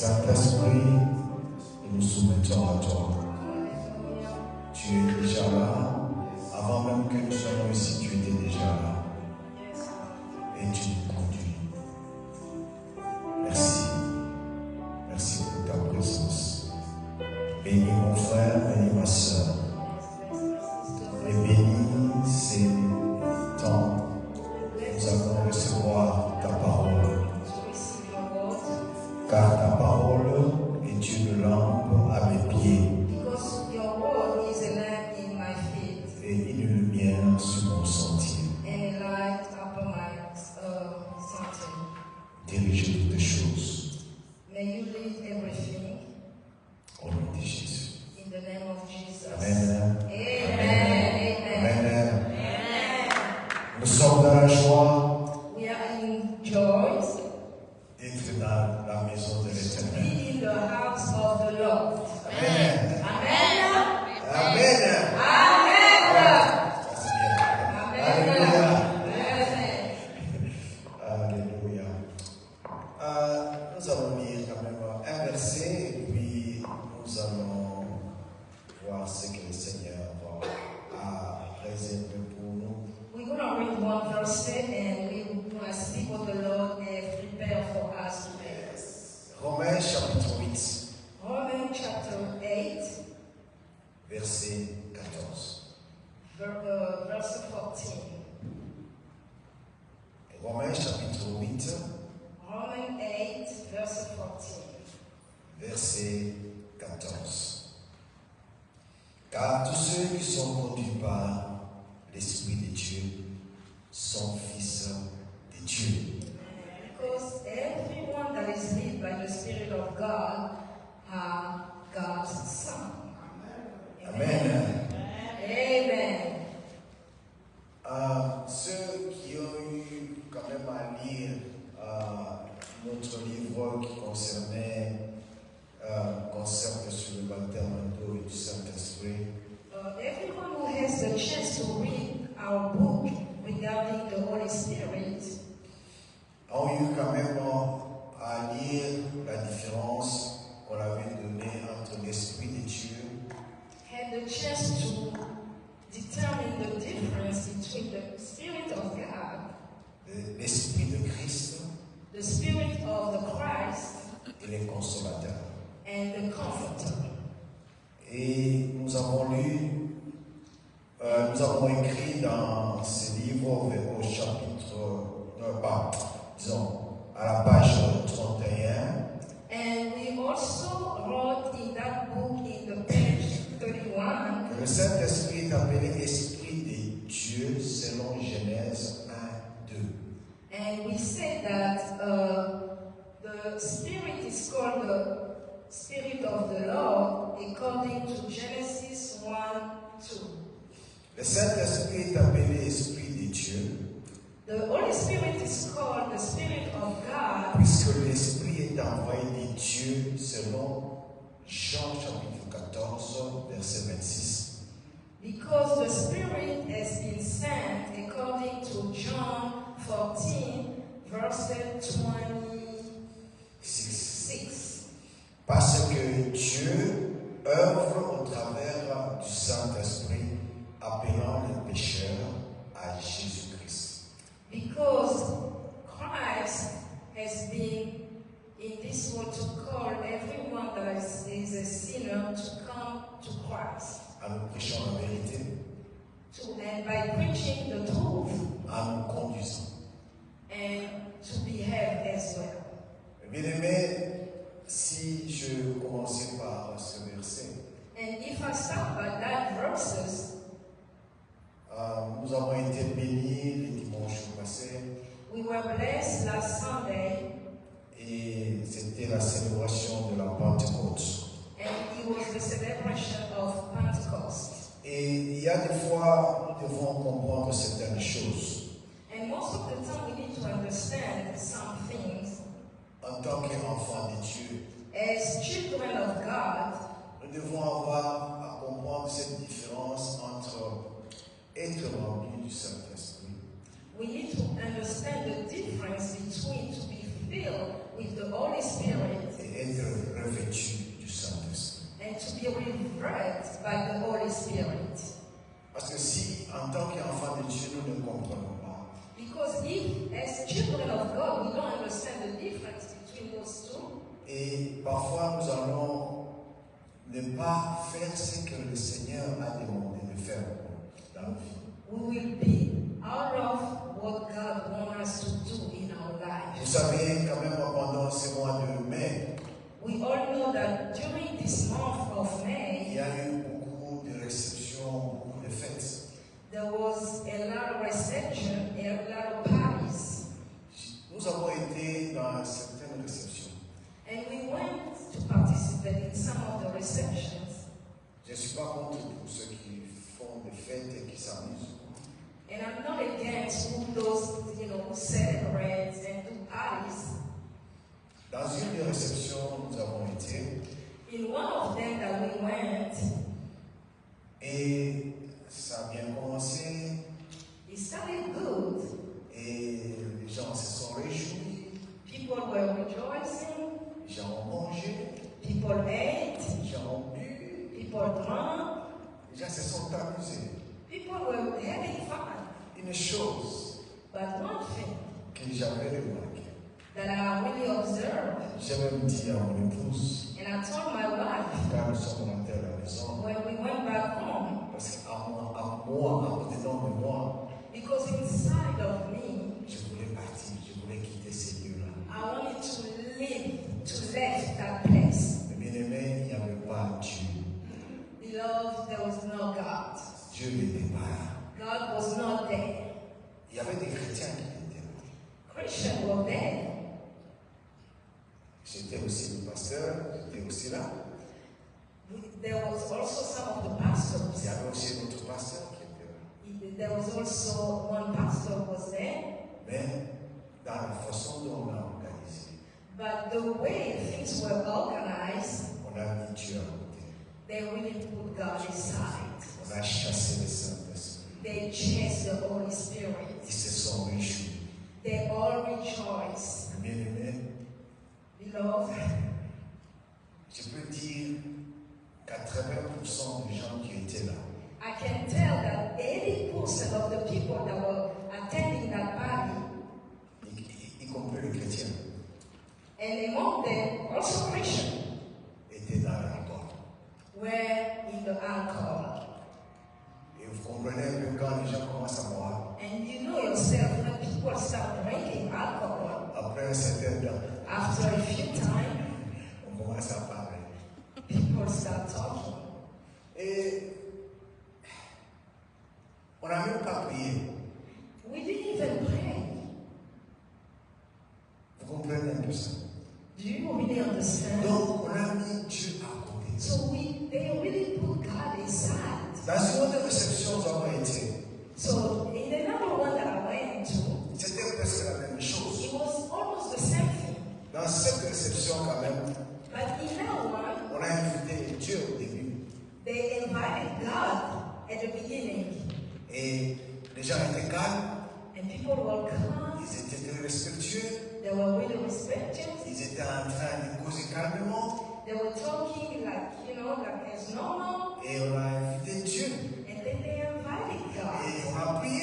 Saint-Esprit, nous nous soumettons à toi. Tu es déjà là. Avant même que nous soyons ici, tu étais déjà là. Et tu nous conduis. Merci. Merci pour ta présence. Bénis mon frère, bénis ma soeur. Et bénis ces temps. Nous allons recevoir ta parole. Car ta parole est une lampe à mes pieds. Because your word is a lamp in my feet. Et une lumière sur mon sentier. And a light upon my sentier. Dirige toutes les choses. May you lead everything. Au nom de Jésus. In the name of Jesus. Amen. Amen. Amen. Nous sommes dans la joie We are in joy. d'être dans la maison de l'Éternel. Be in the house of the Lord. Amen. Amen. Amen. Ça, c'est bien. Alléluia. Alléluia. Nous allons lire quand même un verset et puis nous allons voir ce que le Seigneur a réservé pour nous. We're going to read one verse and we're going to see what the Lord has prepared for us today. Romains chapitre 8, Romans chapter 8, verset 14. verse 14. Romains chapitre 8, Romans 8, verse 14. verset 14. Car tous ceux qui sont conduits par l'Esprit de Dieu sont fils de Dieu. Because everyone that is led by the Spirit of God are God's son. Amen. Amen. Ceux qui ont eu quand même à lire notre livre qui concernait sur le baptême d'eau et du Saint-Esprit, Everyone who has the chance to read our book regarding the Holy Spirit ont eu quand même à lire la différence qu'on avait donnée entre l'Esprit de Dieu had the chance to determine the difference between the Spirit of God, l'Esprit de Christ the Spirit of the Christ, et les consolateurs. and the Comforter. Et nous avons écrit dans ce livre au chapitre, à la page 31. And we also wrote in that book in the page 31 Le Saint-Esprit est appelé Esprit de Dieu selon Genèse 1, 2. and we said that the Spirit is called the Spirit of the Lord according to Genesis 1, 2. Le Saint-Esprit est appelé Esprit de Dieu The Holy Spirit is called the Spirit of God puisque l'Esprit est envoyé de Dieu selon Jean chapitre 14, verset 26. because the Spirit has been sent according to John 14, verse 26. Parce que Dieu œuvre au travers du Saint-Esprit, appelant les pécheurs à Jésus-Christ. Because Christ has been in this world to call everyone that is a sinner to come to Christ. En nous prêchant la vérité, And by preaching the truth en nous conduisant. and to behave as well. Bien-aimés, si je commençais par ce verset, And if I start by that verses, nous avons été bénis le dimanche passé we were blessed last Sunday, et c'était la célébration de la Pentecôte. and it was the celebration of Pentecost. Et il y a des fois, nous devons comprendre certaines choses. And most of the time we need to understand some things. En tant qu'enfants de Dieu, As children of God, nous devons avoir à comprendre cette différence entre être rempli du Saint-Esprit we need to understand the difference between to be filled with the Holy Spirit et être spread by the Holy Spirit. Parce que si, en tant qu'enfants de Dieu, nous ne comprenons pas, Because if, as children of God, we don't understand the difference between those two, et parfois nous allons ne pas faire ce que le Seigneur a demandé de faire dans nos vies. we will be out of what God wants us to do in our life. Vous savez, quand même, pendant ce mois de mai, We all know that during this month of il May, y a eu beaucoup de réceptions, beaucoup de fêtes. there was a lot of reception, a lot of parties. Nous avons été dans certaines réceptions. And we went to participate in some of the receptions. Je ne suis pas contre pour ceux qui font des fêtes et qui s'amusent. And I'm not against who those, who celebrate and do parties. Dans une des réceptions, nous avons été, In one of them that we went, et ça a bien commencé, it started good. et les gens se sont réjouis, People were rejoicing, les gens ont mangé, people ate, les gens ont bu, people drank, les gens se sont amusés. people were having fun. Une chose But one thing que j'avais remarqué, that I really observed, j'ai même dit à mon épouse, and I told my wife quand nous sommes rentrés à la maison, when we went back home, parce qu'à moi, dedans de moi, because inside of me, je voulais partir, je voulais quitter ces lieux-là. I wanted to leave, to leave that place. Mais bien aimé, il n'y avait pas Dieu. Beloved, there was no God. Dieu n'était pas là. God was not there. Il y avait des chrétiens qui étaient là. Christians were there. J'étais aussi le pasteur, j'étais aussi là. There was also some of the Il y pastors. avait aussi notre pasteur qui était là. There was also one pastor was there. Mais dans la façon dont on a organisé, But the way things were organized, on a mis Dieu à côté. they really put God aside. On a chassé le Saint-Esprit. They chased the Holy Spirit. Ils se sont réjouis. They all rejoiced. Bien aimé, Beloved, je peux dire 80% des gens qui étaient là, I can tell that 80% of the people that were attending that party, y compris les chrétiens, and among them also Christians, étaient dans l'alcool. were in the alcohol. Et vous comprenez que quand les gens commencent à boire, And you know yourself, when people start drinking alcohol, après un certain temps, after a few times, on commence à parler. people start talking. Et on n'a même pas prié. We didn't even pray. Vous comprenez un peu ça? Do you really understand? Donc, on a mis Dieu à côté. So they really put God aside. Dans une autre réception, nous avons été. So in another one that I went to, C'était presque la même chose. it was almost the same thing. Dans cette réception, quand même, But in that one, on a invité Dieu au début. they invited God at the beginning. Et les gens étaient calmes, And people were calm. ils étaient très respectueux, They were really respected. ils étaient en train de causer calmement. They were talking like as normal. Et on a invité Dieu. And then they invited God. Et on a prié,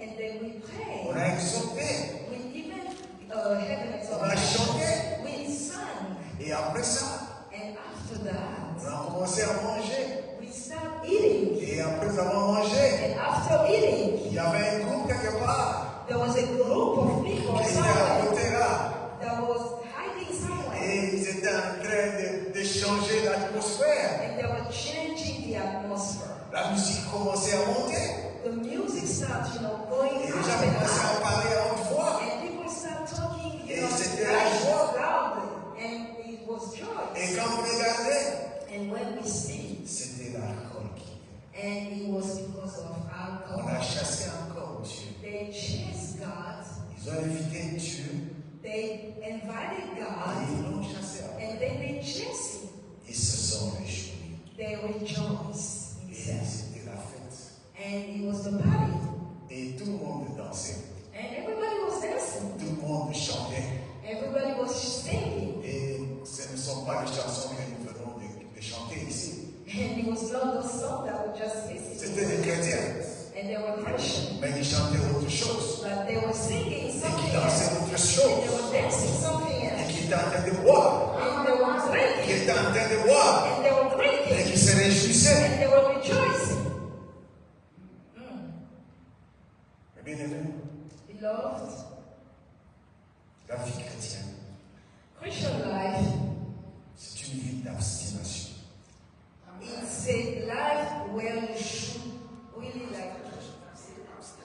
And then we prayed. on a exhorté, We even had on a chanté. we sang. Et après ça, And after that, on a commencé à manger. we started eating. Et après avoir mangé, And after eating, il y avait un groupe quelque part there was a group of people qui était à somewhere côté là. that was hiding somewhere. Et ils étaient en train de changer l'atmosphère. And they were changing the atmosphere. La musique commençait à monter. The music started, going Et les up gens and commençaient à up. parler à haute voix. And people started talking, Et c'était la joie. loudly. And it was joy. Et quand vous regardez, And when we see, c'était l'alcool qui était. and it was because of On a alcohol. chassé encore Dieu. They chased God. Ils ont invité Dieu They invited et God. ils l'ont chassé. And then they chased him. Ils se sont réjouis. They rejoiced in Et that. c'était la fête. And it was the party. Et tout le monde dansait. And everybody was dancing. Tout le monde chantait. Everybody was singing. Et ce ne sont pas les chansons que nous venons de chanter ici. And it was know those songs that we just listened C'était des chrétiens, to? And they were Christian. mais qui chantaient autre chose, But they were singing et qui something dansaient else. autre And they chose, were dancing something et else. qui étaient en train de boire, And they were qui drinking. étaient en train de boire, And they were et drinking. qui se réjouissaient. And they were rejoicing. Bien aimé, Beloved, la vie chrétienne, Christian life, c'est une vie d'abstination. it's a life where you should really like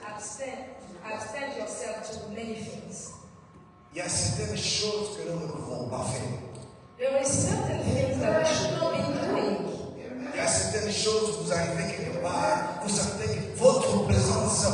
abstain yourself to many things. Il y a certaines choses que nous ne pouvons pas faire. There are certain things that we should not be doing. Il y a certaines choses, vous arrivez quelque part, vous sentez que votre présence,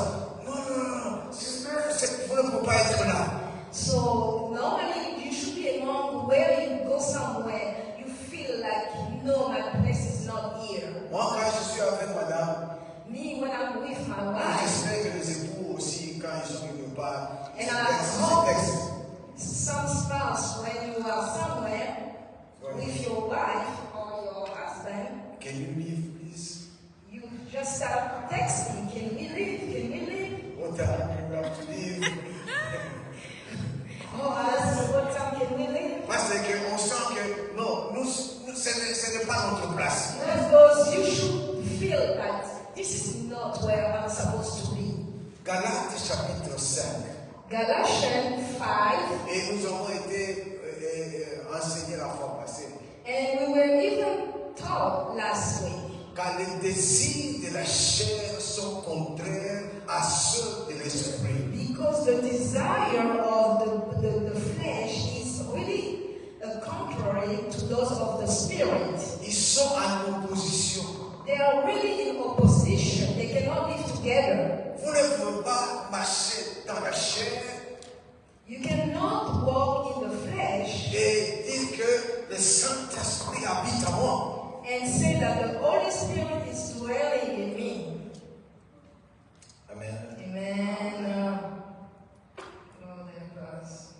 vous ne pouvez pas être là. So normally you should be among where you go somewhere, you feel like, no, my place is not here. Moi, quand je suis avec madame, Me, when I'm with my wife, j'espère que les époux aussi, quand ils sont quelque part, and c'est I texte. hope some spouse, when you are somewhere with your wife or your husband, Can you leave, please? you just start texting, can we leave, can we leave? What time you have to leave? Oh, ask what time can we leave? Parce qu'on sent que non, ce n'est pas notre place. Because you should feel that this is not where I'm supposed to be. Galates chapitre 5. Galatians 5, Et nous avons été enseignés la fois passée. and we were even taught last week. Car les désirs de la chair sont contraires à ceux de l'esprit. Because the desire of the flesh is really contrary to those of the spirit. Ils sont en opposition. They are really in opposition. They cannot live together. Vous ne pouvez pas marcher dans la chair You cannot walk in the flesh et dire que le Saint-Esprit habite en moi. and say that the Holy Spirit is dwelling in me. Amen. Amen. Lord help us.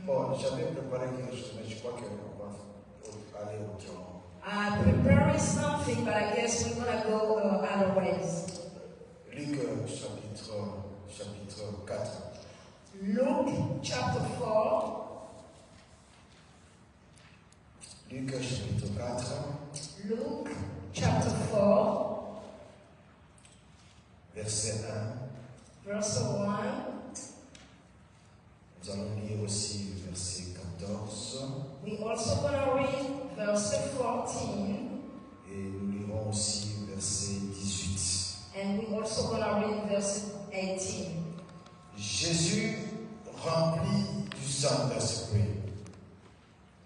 Bon, j'avais préparé quelque chose, mais je crois qu'on va aller autrement. I'm preparing something, but I guess we're going to go other ways. Luc chapitre 4. Luke chapter 4. Luc chapitre 4, Luke chapter 4, verset 1. verse 1. Nous allons lire aussi le verset 14. We also going to read verse 14, Et nous lirons aussi verset 18. and we also going to read verse 18. Jésus rempli du Saint-Esprit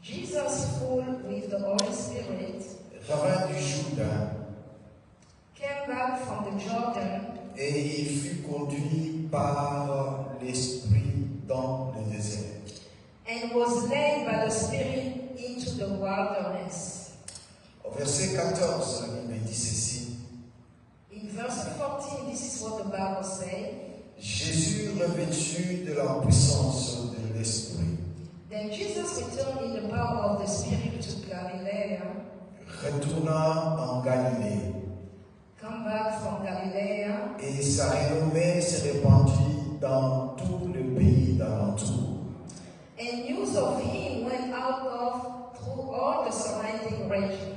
Jesus, full with the Holy Spirit, revint du Jourdain came back from the Jordan, et il fut conduit par l'Esprit dans le désert. and was led by the Spirit into the wilderness. Au verset 14, la Bible dit ceci. In verse 14, this is what the Bible says. Jésus revêtu de la puissance de l'Esprit Then Jesus returned in the power of the Spirit to Galilee, retourna en Galilée come back from Galilee, et sa renommée se répandit dans tout le pays d'alentour. and news of him went out through all the surrounding region.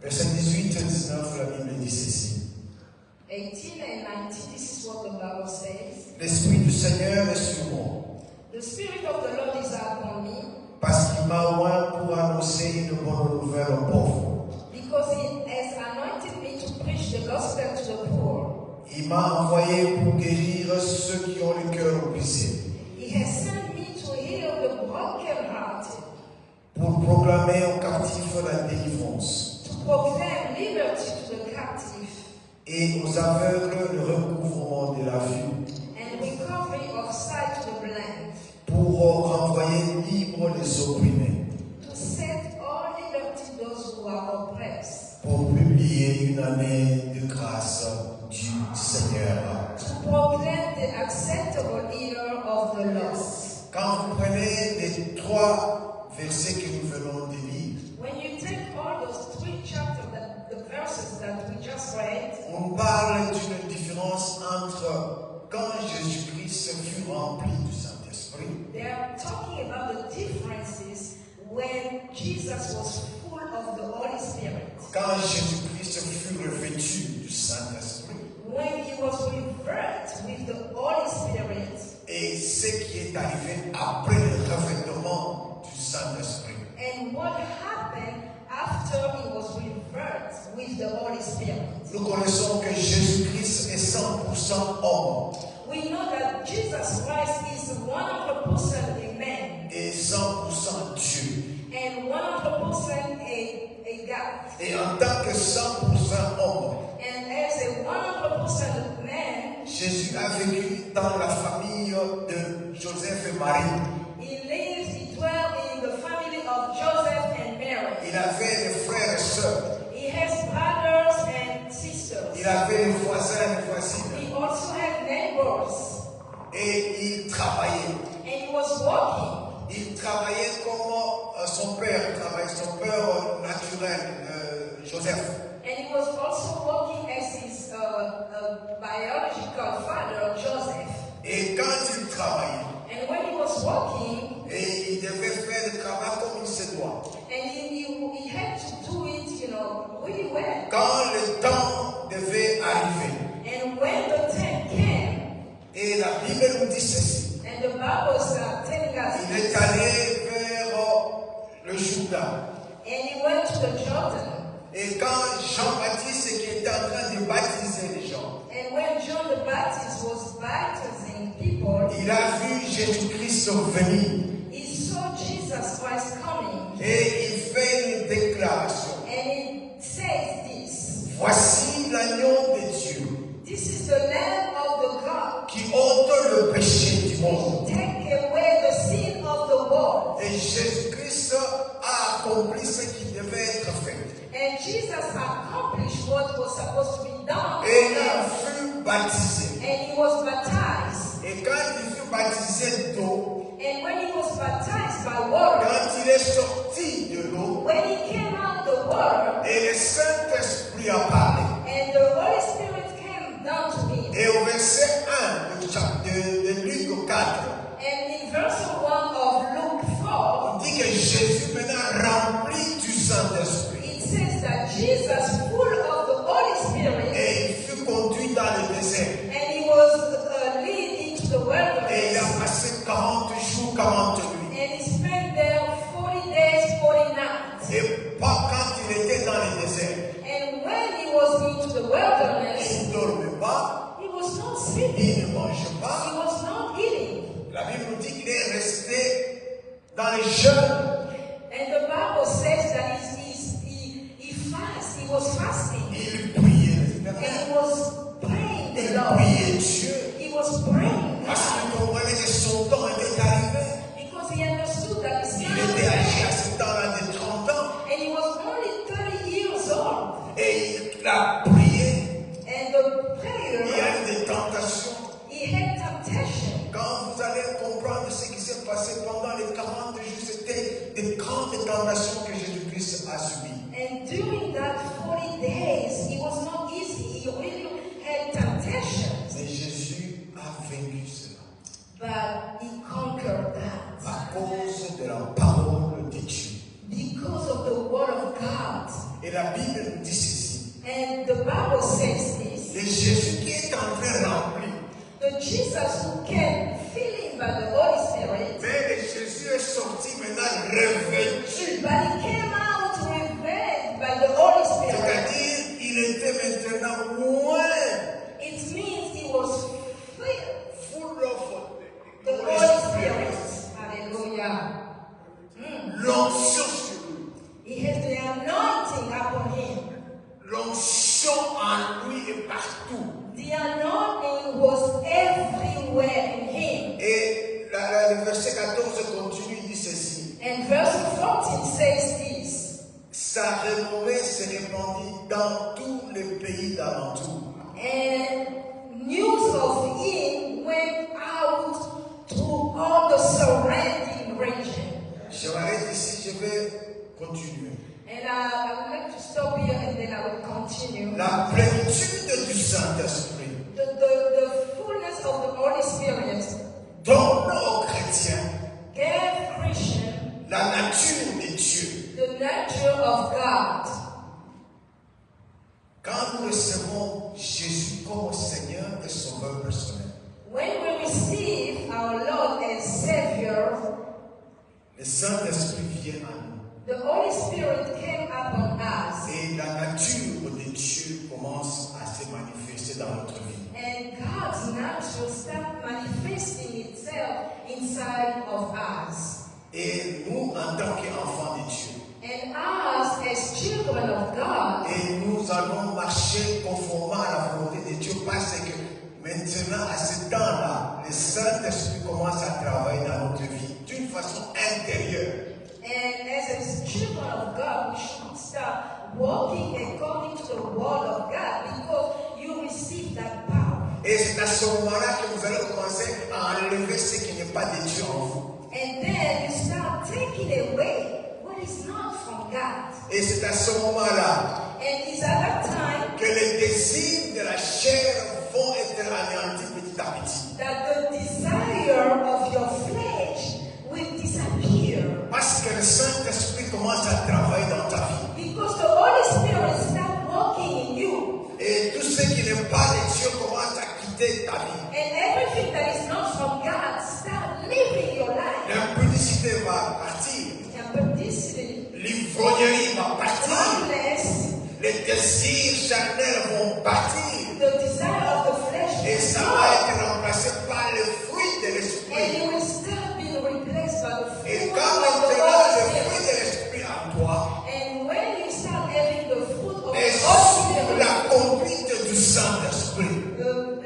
Verset 18 et 19, la Bible dit ceci. 18 and 19, this is what the Bible says. L'Esprit du Seigneur est sur moi, The Spirit of the Lord is upon me, parce qu'il m'a oint pour annoncer une bonne nouvelle aux pauvres. because he has anointed me to preach the gospel to the poor. Il m'a envoyé pour guérir ceux qui ont le cœur brisé, He has sent me to heal the brokenhearted, pour proclamer aux captifs la délivrance to proclaim liberty to the captive, et aux aveugles le recouvrement de la vue, and recovery of sight to the blind, pour renvoyer libres les opprimés, to set all liberty those who are oppressed, pour publier une année de grâce du Seigneur. to proclaim the acceptable year of the Lord. Quand vous prenez les 3 versets que nous venons de lire, When you take all those 3 chapters that on parle d'une différence entre quand Jésus-Christ fut rempli du Saint-Esprit. They are talking about the differences when Jesus was full of the Holy Spirit. Quand Jésus-Christ fut revêtu du Saint-Esprit. When he was revert with the Holy Spirit. Et ce qui est arrivé après le revêtement du Saint-Esprit. And what happened after he was revert with the Holy Spirit. Nous connaissons que Jésus-Christ est 100% homme. We know that Jesus Christ is 100% a man. Et 100% Dieu. And 100% a God. Et en tant que 100% homme, and as a 100% man, Jésus a vécu dans la famille de Joseph et Marie. He dwelt in the family of Joseph and Mary. Il avait des frères et sœurs. He has brothers and sisters. Il avait des voisins et voisines. He also had neighbors. Et il travaillait. And he was working. Il travaillait comme son père travaillait, son père naturel, Joseph. And he was also working as his biological father, Joseph. Et quand il travaillait, and when he was working, et il devait faire le travail comme il se doit. And he had to do it, really well. Quand le temps devait arriver, and when the time came, et la Bible nous dit ceci. And the Bible is telling us. Il est allé vers le Jourdain. And he went to the Jordan. Et quand Jean-Baptiste qui était en train de baptiser les gens, and when John the Baptist was baptizing people, il a vu Jésus-Christ venir. He saw Jesus Christ coming. Et il fait une déclaration. And he says this. Voici l'agneau de Dieu. This is the Lamb of the God. Qui ôte le péché du monde. Take away the sin of the world. Et Jésus-Christ a accompli ce qui devait être fait. And Jesus accomplished what was supposed to be done. Et il fut baptisé. And he was baptized. Et quand il fut baptisé d'eau, and when he was baptized by water, quand il est sorti de l'eau, when he came out the water, et le Saint-Esprit a parlé. And the Holy Spirit came down to him. Et au verset 1 de Luc 4, and in verse 1 of Luke 4, on dit que Jésus maintenant rempli du Saint-Esprit. It says that Jesus, full of the Holy Spirit, et il fut conduit dans le désert. And he was led into the wilderness. Et il a passé 40 jours, 40 nuits. And he spent there 40 days, 40 nights. Et pas quand il était dans le désert. And when he was into the wilderness, il ne dormait pas. He was not sleeping. Il ne mangeait pas. He was not eating. La Bible nous dit qu'il est resté dans les jeûnes. And the Bible says that he was fasting. Il priait. And he was praying the Il Lord. priait Dieu. He was praying. Parce qu'il comprenait que son temps était arrivé. Because he understood that his Il time était âgé à ce temps-là de 30 ans. And he was only 30 years old. Et il a prié. And the prayer, Il y a eu des tentations. he had temptation. Quand vous allez comprendre ce qui s'est passé pendant les 40 jours, c'était des grandes tentations que Jésus-Christ a subies. And during that 40 days, it was not easy. He really had temptations. Mais Jésus a vaincu cela. But he conquered that. À cause de la parole de Dieu. Because of the word of God. Et la Bible nous dit ceci. And the Bible says this. Le Jésus qui est entré rempli. The Jesus who came filling by the Holy Spirit. Mais le Jésus est sorti maintenant revêtu. But he came out revived by the Holy Spirit. C'est-à-dire, il était maintenant loin. It means he was Full of the Holy Spirit. Hallelujah. L'onction sur lui. He had the anointing upon him. L'onction en lui est partout. The anointing was everywhere in him. Et le verset 14 continue, il dit ceci. And verse 14 says this. Sa renommée se répandit dans tous les pays d'alentour. And news of him went out to all the surrounding region. Je m'arrête ici, je vais continuer. And I would like to stop here and then I will continue. La plénitude du Saint-Esprit The fullness of the Holy Spirit donne aux chrétiens gave Christian la nature de Dieu. the nature of God. Quand nous recevons Jésus comme Seigneur et Sauveur personnel, When we receive our Lord and Savior, le Saint-Esprit vient à nous. the Holy Spirit came upon us. Et la nature de Dieu commence à se manifester dans notre vie. And God's nature starts manifesting itself inside of us. Et nous, en tant qu'enfants de Dieu, And us as children of God, et nous allons marcher conformément à la volonté de Dieu parce que maintenant, à ce temps-là, le Saint-Esprit commence à travailler dans notre vie d'une façon intérieure. and as children of God, we should start walking according to the word of God because you receive that power. Et c'est à ce moment-là que vous allez commencer à enlever ce qui n'est pas de Dieu en vous. And then you start taking away what is not from God. Et c'est à ce moment-là And it's at that time que les désirs de la chair vont être anéantis petit à petit. that the desire of your flesh will disappear. Parce que le Saint-Esprit commence à travailler dans ta vie. Because the Holy Spirit starts working in you. Et tout ce qui n'est pas de Dieu commence à quitter ta vie. And everything that is not from God start living your life. L'impudicité va partir. Impudicity, L'ivrognerie va partir. darkness, Les désirs charnels vont partir. the desire of the flesh Et will ça va stop. être remplacé par le fruit de And l'Esprit. you will start being replaced by the Et fruit quand of the maintenant le Holy fruit Spirit. de l'Esprit en toi And when you start having the fruit of est the sous Holy Spirit, la conduite du Saint-Esprit,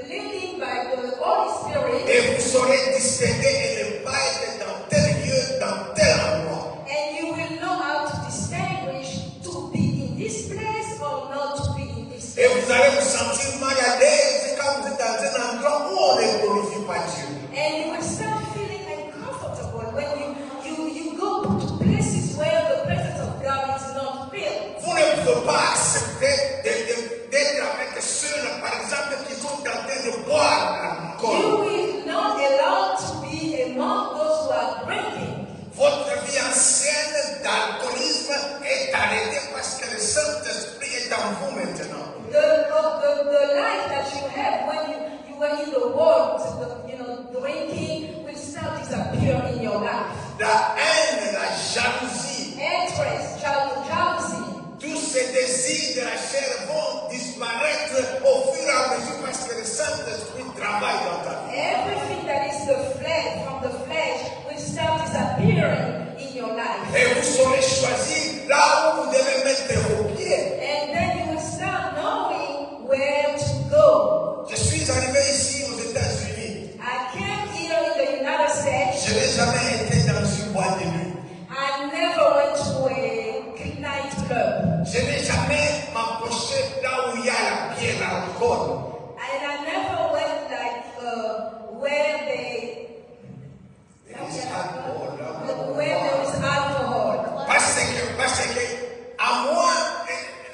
leading by the Holy Spirit, et vous saurez distinguer et ne pas être dans tel lieu, dans tel endroit. and you will know how to distinguish to be in this place or not to be in this Et place. vous allez vous sentir mal à l'aise quand vous êtes dans un endroit où on ne glorifie pas Dieu. And you will start feeling uncomfortable when you go to places where the presence of God is not filled. Vous ne pouvez pas accepter d'être avec ceux, par exemple, qui sont en train de boire You l'alcool. will not allow to be among those who are drinking. Votre vie ancienne d'alcoolisme est arrêtée parce que le Saint-Esprit est en vous maintenant. The life that you had when you were in the world, drinking will start disappear in your life. La haine, la jalousie, Interest, jealousy, tous ces désirs de la chair vont disparaître au fur et à mesure parce que le Saint-Esprit travaille dans ta vie. everything that is from the flesh will start disappearing in your life. Et vous saurez choisir là où vous devez mettre vos pieds. And then you will start knowing where to go. Je suis arrivé ici aux États-Unis. I came here in the United States. Je n'ai jamais été dans une boîte de nuit. I never went to a nightclub. Je n'ai jamais m'approché là où il y a la bière, l'alcool. And I never went where there is alcohol. Parce que à moi,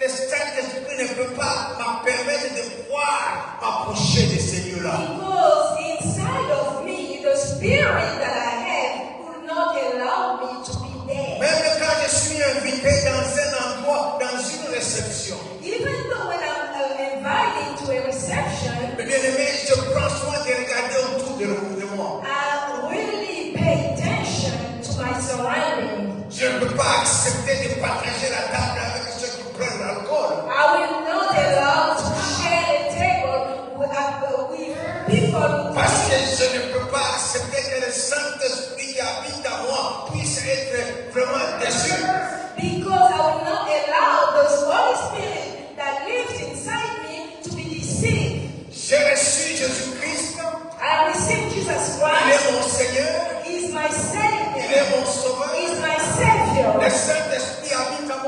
le Saint-Esprit ne peut pas me permettre de pouvoir m'approcher de ces lieux-là. Because inside of me, the spirit that I have would not allow me to be there. Même quand je suis invité dans un endroit, dans une réception, Even though when I'm invited to a reception, mes bien-aimés, je prends soin de regarder autour de moi. I really pay attention to my surroundings. Je ne peux pas accepter de partager la table avec ceux qui prennent l'alcool. I will not allow to share a table with people who Parce que je ne peux pas accepter que le Saint-Esprit qui habite en moi puisse être vraiment déçu. because I will not allow the Holy Spirit that lives inside me to be deceived. J'ai reçu Jésus-Christ. I received Jesus Il Christ. est mon Seigneur. He is my Il Savior. est mon Sauveur. He is my Savior. Le Saint-Esprit habite en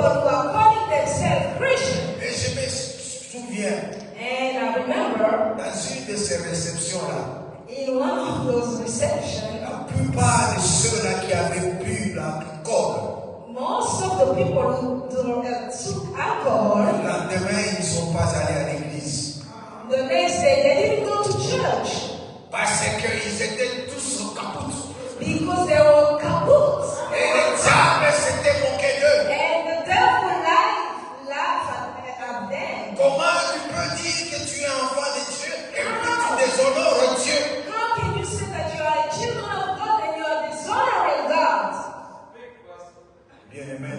people who are calling themselves Christians. Et je me souviens, And I remember dans une de ces réceptions-là, in one of those receptions, la plupart de ceux-là qui avaient bu l'alcool, most of the people who took alcohol, le lendemain, ils ne sont pas allés à l'église. the next day they didn't go to church Parce qu'ils étaient tous capoutes. because they were kaput. Et le diable s'était moqué d'eux. And the devil laughed at them. Comment tu peux dire que tu es enfant de Dieu et puis tu déshonores Dieu? How can you say that you are a children of God and you are dishonoring God? Bien-aimé.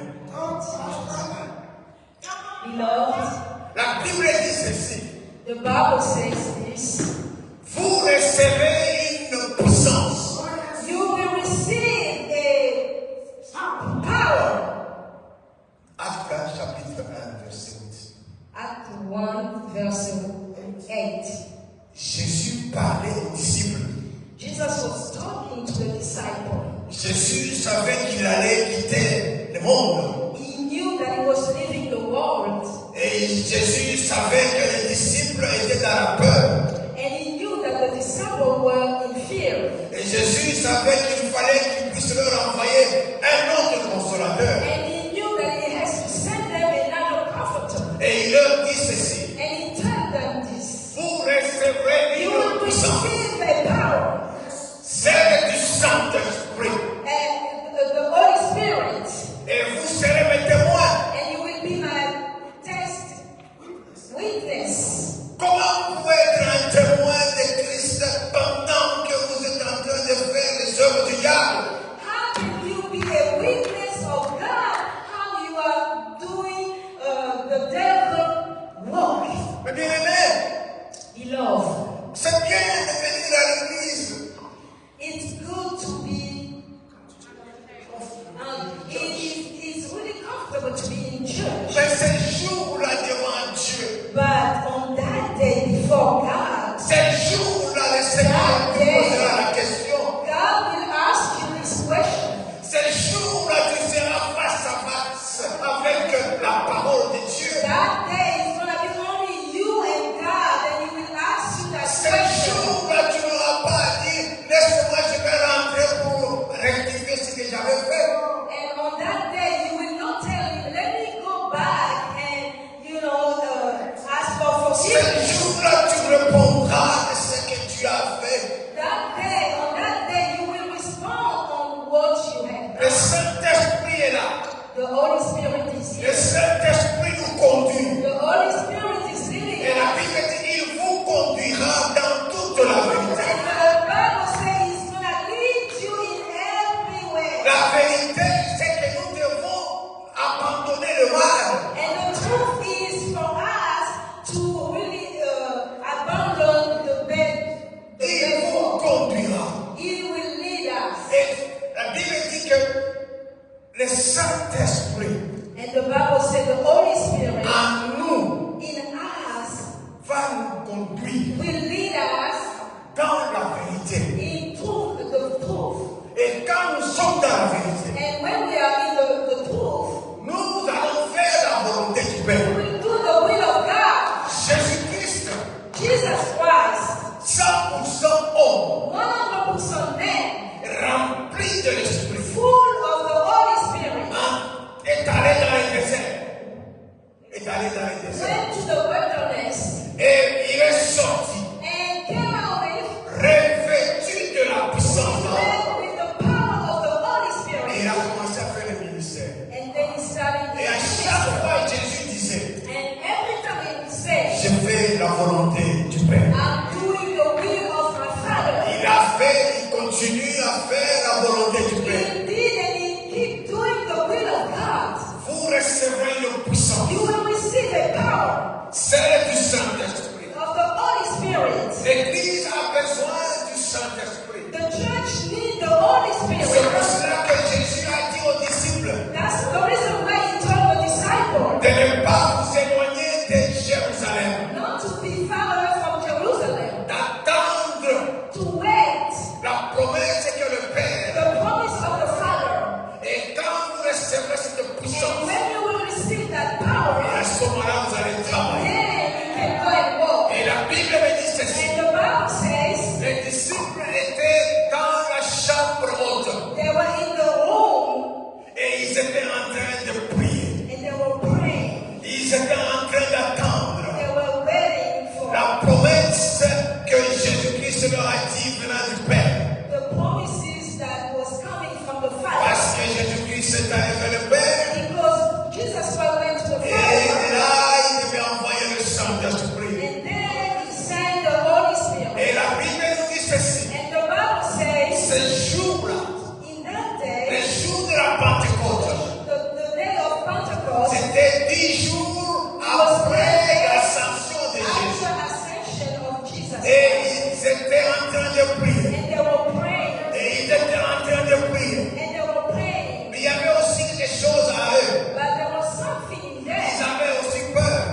Beloved, La Bible dit ceci. the Bible says this. Vous recevez une puissance. You will receive a power. Actes chapitre 1, verset 8. Act 1, verse 8. Jésus parlait aux disciples. Jesus was talking to the disciples. Jésus savait qu'il allait quitter le monde. He knew that he was leaving the world. Et Jésus savait que les disciples étaient dans la peur. And he knew that the disciples were in fear. Et Jésus savait qu'il fallait qu'il puisse leur envoyer un autre consolateur. And he knew that he has to send them another comforter. Et il leur dit ceci. And he told them this. Vous recevrez You une will puissance. receive a power. Celle du Saint-Esprit. And the Holy Spirit. Et vous serez mes témoins. And you will be my test witness. Comment vous pouvez être un témoin de Christ pendant que vous êtes en train de faire les œuvres du diable? How can you be a witness of God? How you are doing the devil work? Mais bien aimé, Beloved, c'est bien de venir à l'église. it's good to be. It's really comfortable to be in church. Mais ce jour-là devant Dieu, But on that day before God, ce jour-là, le Seigneur te posera la question. God will ask you this question. Ce jour-là, tu seras face à face avec la parole de Dieu. That day is going to be only you and God, and He will ask you that Ce question. jour-là, tu n'auras pas à dire, laisse-moi, je vais rentrer pour rectifier ce que j'avais fait. And on that day, you will not tell Him, let me go back and, ask for Ce forgiveness. jour-là, tu répondras de ce que tu as fait. On that day, you will respond on what you have Le done. Saint-Esprit est là. The Holy Spirit is Le here. Saint-Esprit nous conduit. The Holy Spirit is leading Et la us. Bible dit, il vous conduira dans toute la vérité. And the Bible says He's going to lead you in everywhere. La vérité, c'est que nous devons abandonner le mal. And the truth is for us to really abandon the bad. Il vous conduira. He will lead us. Et la Bible dit que le Saint-Esprit And the Bible said the Holy Spirit en nous in us va nous conduire will lead us dans la vérité. into the truth. Et quand nous sommes dans la vérité, And when we are in the truth, nous allons faire la volonté du we Père. will do the will of God. Jésus-Christ, Jesus Christ, 100% homme, 100% man, rempli de l'Esprit, full of the Holy Spirit, est allé dans le désert. Est allé dans le désert. went to the wilderness Et il est sorti, and came out revêtu de la puissance. with the power of the Holy Et Spirit. il a commencé à faire le ministère. And then he started Et à chaque fois, Jésus disait, and every time he would say, je fais la volonté du Père. I'm doing the will of my Father. Il continue à faire la volonté du He Père. s'est allé vers le Père. because Jesus went to the Et Father, là, il devait envoyer le Saint-Esprit. and then he sent the Holy Spirit. Et la Bible nous dit ceci. And the Bible says, Ce jour-là, in that le day, jour de la Pentecôte, the day of Pentecost, c'était 10 jours après l'ascension de Jésus. after ascension of Jesus Christ, Et ils étaient en train de prier. and they were praying, Et ils étaient en train de prier. and they were praying, Mais il y avait aussi quelque chose à eux. but there was something in Ils them. avaient aussi peur.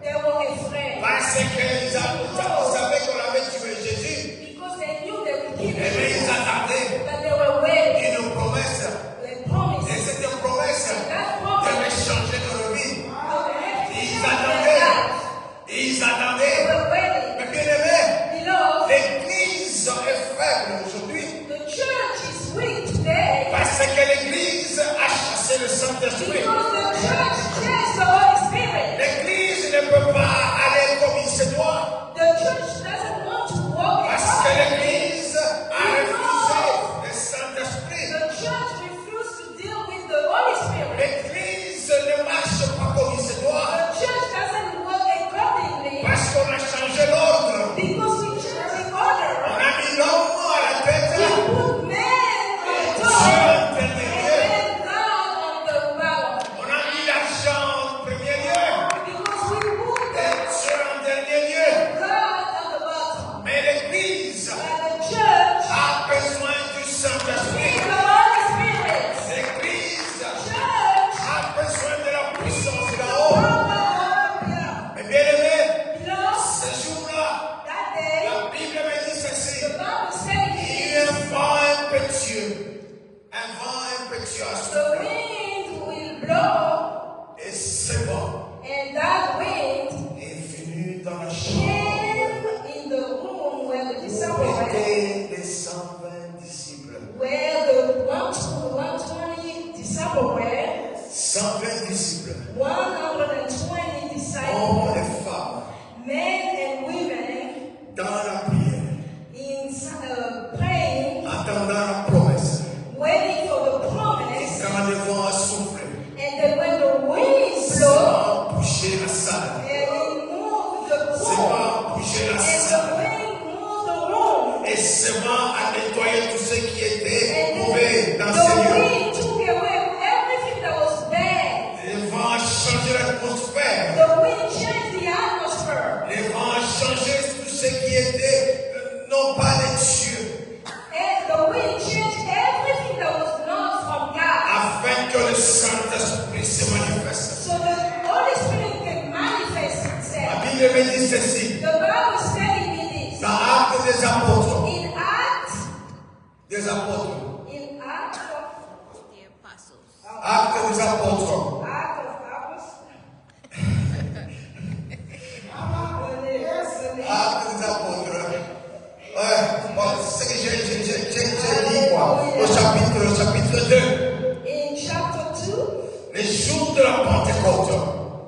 They were afraid Parce qu'ils savaient qu'on avait tué Jésus. because they knew they would kill Et bien, him, ils attendaient but they were waiting. une promesse. They promised Et cette promesse that promise devait changer leur vie. would have Ils changed their attendaient. life. Ils They attendaient. were waiting. Mais bien aimé, Beloved, l'Église est faible aujourd'hui. the church is weak today Parce que l'Église a chassé le Saint-Esprit. because the church chased the Holy Spirit. L'Église ne peut pas aller comme il se doit. The church doesn't want to walk in Parce que God. l'Église a refusé le Saint-Esprit. The church refused to deal with the Holy Spirit. L'Église ne marche pas comme il se doit. The church doesn't work accordingly Parce qu'on a changé l'ordre. because we changed the On order. a mis l'homme à la We tête. put man on Dieu top en and dernier lieu. then God on the bottom. On a mis l'argent en premier lieu. Because we put Et Dieu en dernier lieu. God on the bottom. Mais l'Église But the church a besoin du needs Saint-Esprit. the Holy Spirit. L'Église Church a besoin de la puissance needs the là-haut. power of God. Mais bien aimé, Beloved, ce jour-là, that day, la Bible me dit ceci. the Bible Il says y a un vent impétueux. Un vent impétueux a the soufflé. wind will blow, Et ce vent and that wind est venu dans la chambre. came in the room where the disciples were, Étaient les 120 disciples. where the 120 disciples were, 120 disciples. 120 disciples, Hommes et femmes. men and women, Dans la prière. in praying, Attendant la promesse. waiting for the Et promise, quand le vent a soufflé, and then when the wind ça blew, a bougé la salle. and it moved the Ça room, a bougé la and salle. the wind moved the room, Et ce vent a nettoyé tout ce qui était and mauvais dans the ces lieux. wind took away everything that was bad. Le vent a changé l'atmosphère. The wind changed the atmosphere, Le vent a changé tout ce qui était non pas des cieux. and the wind changed everything that was not from God, Afin que le Saint-Esprit se manifeste. so the Holy Spirit can manifest La itself. Bible me dit ceci. The Bible is telling me this. Dans Actes des Apôtres. In Acts, Des Apôtres. in Acts of Actes des Apôtres. Actes des Apôtres. Ouais, bon, c'est ce que j'ai dit, quoi. Au chapitre 2. In chapter 2, Les jours de la Pentecôte.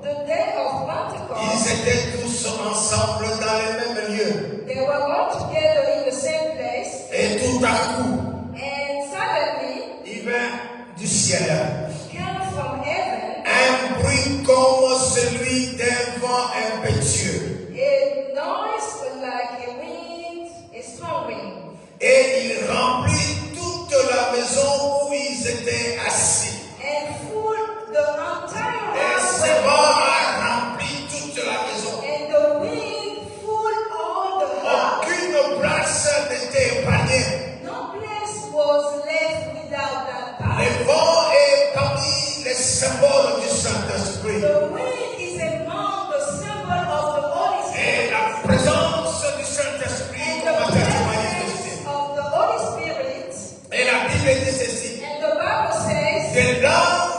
the day of Ils Pentecost, étaient tous ensemble dans les mêmes lieux. they were all together in the same place, Et tout à coup, and suddenly il vint du ciel came from heaven un bruit comme celui d'un vent impétueux. a noise like a wind, a strong wind, Et il remplit toute la maison où ils étaient assis. and full the entire Et house, ce vent a rempli toute la maison. and the wind full all the house. Aucune place n'était épargnée. No place was left without that power. Le vent est parmi les symboles du Saint-Esprit. The wind is among the symbol of the Holy Et Spirit. la présence du Saint-Esprit And the commence à se presence manifester. of the Holy Spirit, Et la Bible dit ceci. and the Bible says, Des langues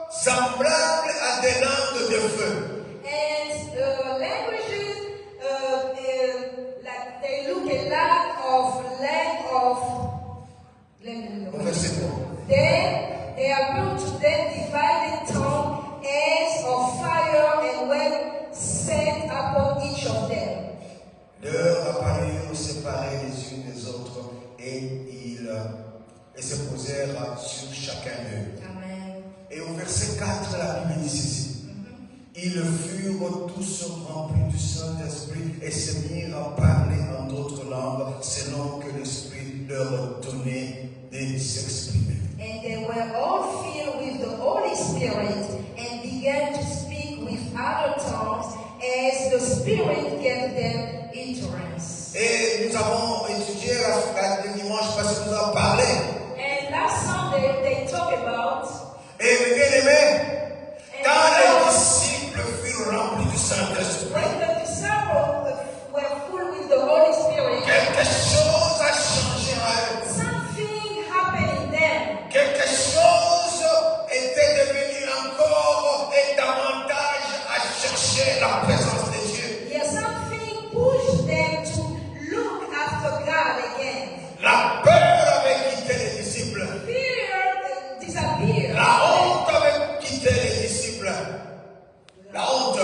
semblables à des langues de feu. and the languages, like they look a lot Au verset 3. Then they appeared to them divided tongue as of fire, and were set upon each of them. Leurs apparurent séparés les unes des autres et se posèrent sur chacun d'eux. Amen. Et au verset 4, la Bible dit ceci. Ils furent tous remplis du Saint-Esprit et se mirent à parler en d'autres langues selon que l'Esprit leur donnait de s'exprimer. And they were all filled with the Holy Spirit and began to speak with other tongues as the Spirit gave them utterance. Et nous avons étudié le dimanche passé, nous avons parlé. And last Sunday they talked about. Et mes bien-aimés, quand les disciples furent remplis du Saint-Esprit, When the disciples were full with the Holy Spirit, quelque chose a changé en eux. something happened in them. Quelque chose était devenu encore et davantage à chercher la présence de Dieu. Yeah, something pushed them to look after God again. La peur avait quitté les disciples. Fear disappeared. La honte avait quitté les disciples. La honte.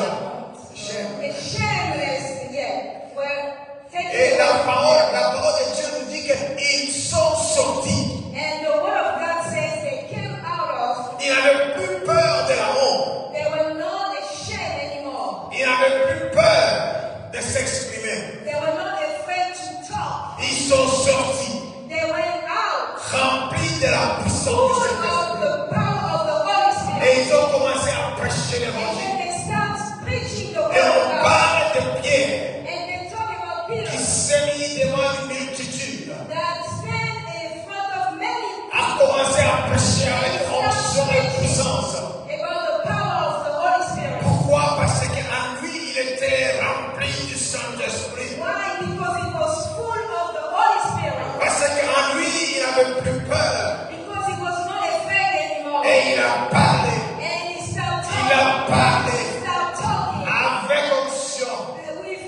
The shameless, yeah, were taken Et la away. parole de Dieu nous dit qu'ils sont sortis. And the word of God says they came out of. Ils n'avaient plus peur de la honte. They were not ashamed anymore. Ils n'avaient plus peur de s'exprimer. They were not afraid to talk. Ils sont sortis, They went out remplis de la puissance full du Saint-Esprit. of the power of the Holy Spirit. Et ils ont commencé à prêcher And l'évangile. then they start preaching the word Et of on God. parle de Pierre And they talk about qui Peter s'est mis devant une multitude, that stand in front of many a commencé à prêcher avec onction et puissance. about the power of the Holy Spirit. Pourquoi? Parce qu'en lui, il était rempli du Saint-Esprit. Why? Because he was full of the Holy Spirit. Parce qu'en lui, il n'avait plus peur. Because he was not afraid anymore. Et il a parlé. And he started Il a talking. parlé He started talking avec onction. with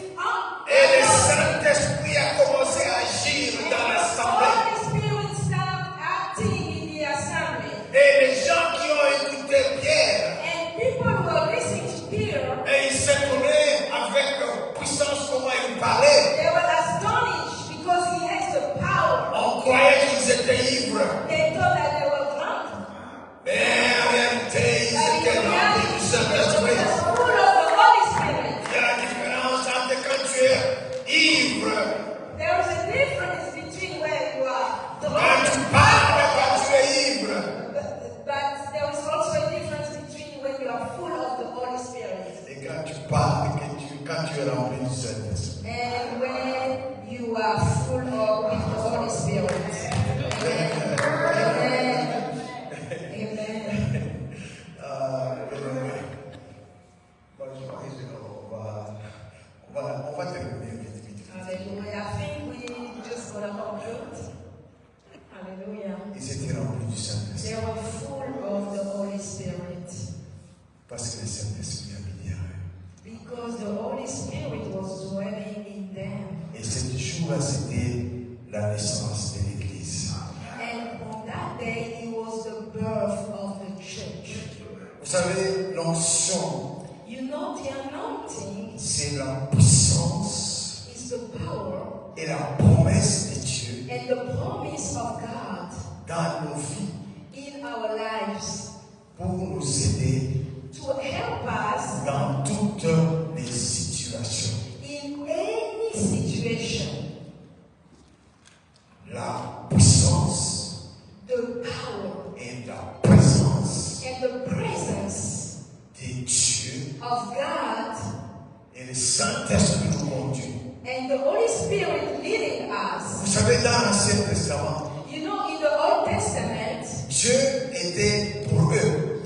Et le Saint-Esprit a commencé à agir dans l'assemblée. Holy Spirit started acting in the assembly. Et les gens qui ont écouté Pierre, And people were listening to Peter. et ils s'étonnaient avec puissance comment il parlait. They were astonished because he has the power. On croyait qu'ils étaient ivres. They thought that they were drunk. Mais en réalité, ils But in étaient remplis reality, du they Saint-Esprit. were full of the Holy Spirit. Il y a la différence entre quand tu es ivre, There is a difference between when you are quand drunk, tu parles et quand tu es ivre. but there is also a difference between when you are full of the Holy Spirit Et quand tu parles et quand tu es rempli du Saint-Esprit. and when you are full of with the Holy Spirit. Amen. Amen. Bon, je crois qu'on va terminer vite, vite. Hallelujah. I think we just got a conclude. Hallelujah. Ils étaient remplis du Saint-Esprit. They were full of the Holy Spirit Parce que le Saint-Esprit habitait en eux. because the Holy Spirit was dwelling in them. Et ce jour-là, c'était la naissance de l'Église. And on that day, it was the birth of the church. Vous savez, l'onction, You know, the anointing c'est la puissance is the power et la promesse de Dieu and the promise of God dans nos vies in our lives pour nous aider to help us dans toutes les situations. in any situation. La puissance The power et la présence and the presence de Dieu of God et le Saint-Esprit nous conduit. and the Holy Spirit leading us. Vous savez, dans l'Ancien Testament, You know, in the Old Testament, Dieu était pour eux,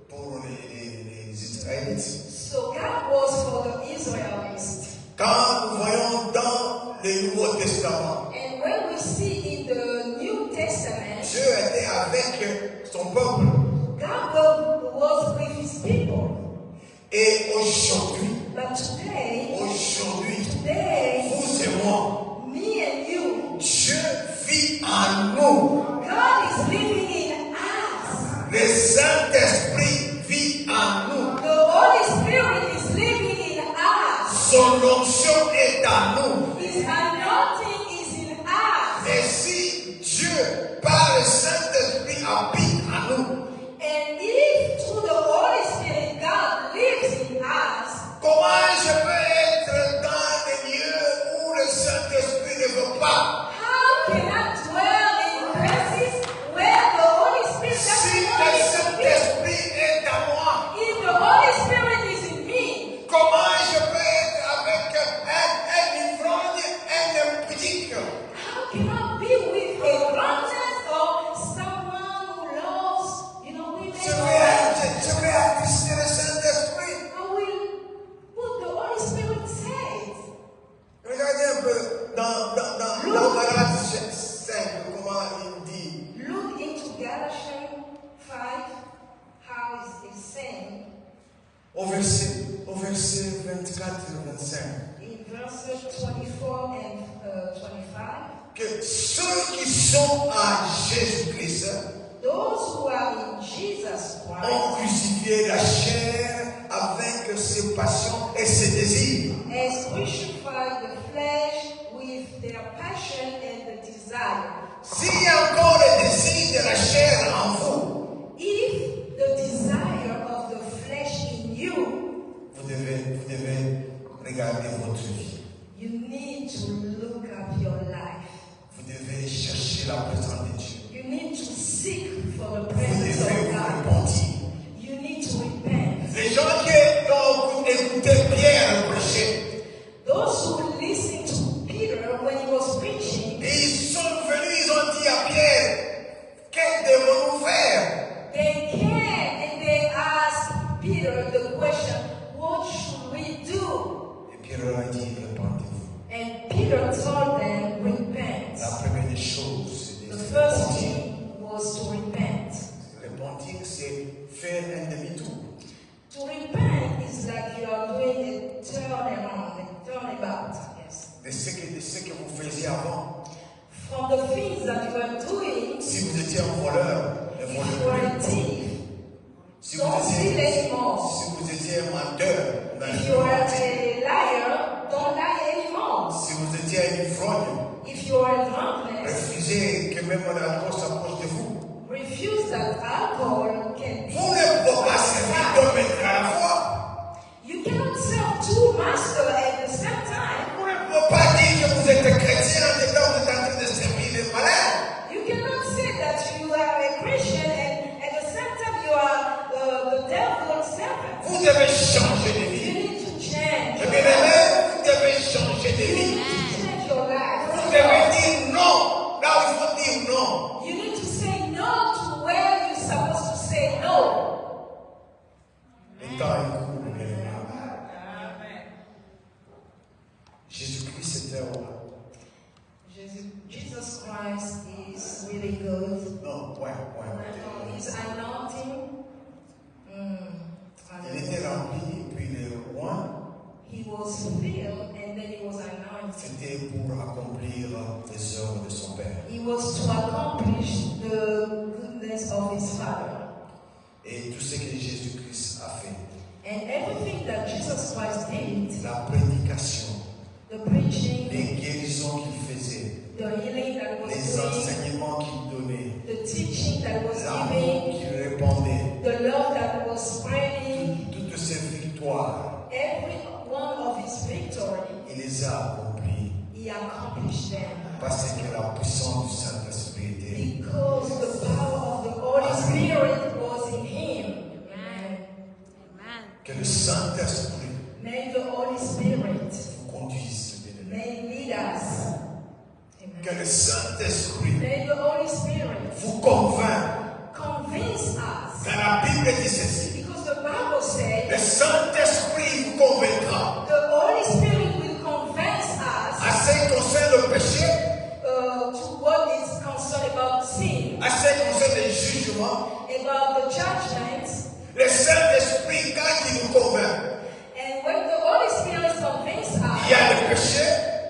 pour les Israélites. so God was for the Israelites. Quand nous voyons dans le Nouveau Testament, And when we see in the New Testament, Dieu était avec son peuple. God was with his people. Et aujourd'hui, But today, aujourd'hui, vous et moi, me and you, Dieu vit en nous. God is living in us. Le Saint-Esprit vit en nous. The Holy Spirit is living in us. Son onction est en nous. His anointing is in us. Et si Dieu, par le Saint-Esprit, habite en nous, And if Au verset 24 et 25. In verses 24 and 25, Que ceux qui sont à Jésus-Christ those who are in Jesus ont Christ crucifié la chair avec ses passions et ses désirs. has crucified the flesh with their passion and the desire. S'il y a encore le désir de la chair en vous, If the desire of the flesh in you, vous devez regarder votre vie. you need to look at your life. Vous devez chercher la présence de Dieu. You need to seek for the Vous presence devez of vous God. repentir. You need to repent. Les gens qui ont écouté Pierre prêcher, Those who listened to Peter when he was preaching, ils sont venus, ils ont dit à Pierre, que devons-nous faire? they came and they asked Peter the question, what should we do? Et Pierre leur a dit, repentez-vous. And Peter told them, repent. La première des choses, c'est The de first repentir. thing was to repent. Repentir, c'est faire un demi-tour. To repent is like you are doing a turnabout. Yes. De ce que vous faisiez avant. From the things that you are doing, Si vous étiez un voleur, ne if you volez are plus. a thief, Si don't steal anymore. si vous étiez un menteur, If you are a liar, don't lie anymore. si vous étiez un ivrogne, If you are a drunkard, refusez que même l'alcool s'approche de vous. refuse that alcohol can be. Vous ne pouvez pas servir deux maîtres à la fois. You cannot serve two masters at the same time. Vous ne pouvez pas dire que vous êtes chrétien en même temps que vous êtes en train de servir les malades. You cannot say that you are a Christian and at the same time you are the devil's servant. Vous devez changer de You vie. need to change. Et bien aimé, vous devez changer de You vie. need to change your life. Vous devez dire non. Là où il faut dire non. You need to say no to where you're supposed to say no. Le temps est court, bien aimé. Jésus-Christ était roi. Jesus Christ is really good. Non, point. His anointing, Il était rempli et puis le roi, he was filled and then he was anointed. c'était pour accomplir les œuvres de son Père. He was to accomplish the goodness of his Father. Et tout ce que Jésus-Christ a fait, And everything that Jesus Christ did, la prédication, the preaching, les guérisons qu'il faisait, the healing that was les doing, enseignements qu'il donnait, the teaching that was l'amour giving, qu'il répandait, the love that was spreading, toutes ces victoires, every one of his victory, il les a accomplies he accomplished them. parce que la puissance du Saint-Esprit était. Because the power of the Holy Spirit was in him. Amen. Que le Saint-Esprit May the Holy Spirit vous conduise, bien-aimés. may lead us. Amen. Que le Saint-Esprit May the Holy Spirit vous convainc. convince us. Dans la Bible dit ceci. Because the Bible Le says Saint-Esprit vous convaincra the Holy Spirit will convince us à ce qui concerne le péché, to what is concerned about sin, à ce qui concerne le jugement. about the judgment. Le Saint-Esprit, quand il nous convainc, And when the Holy Spirit convinces il y us, a le péché,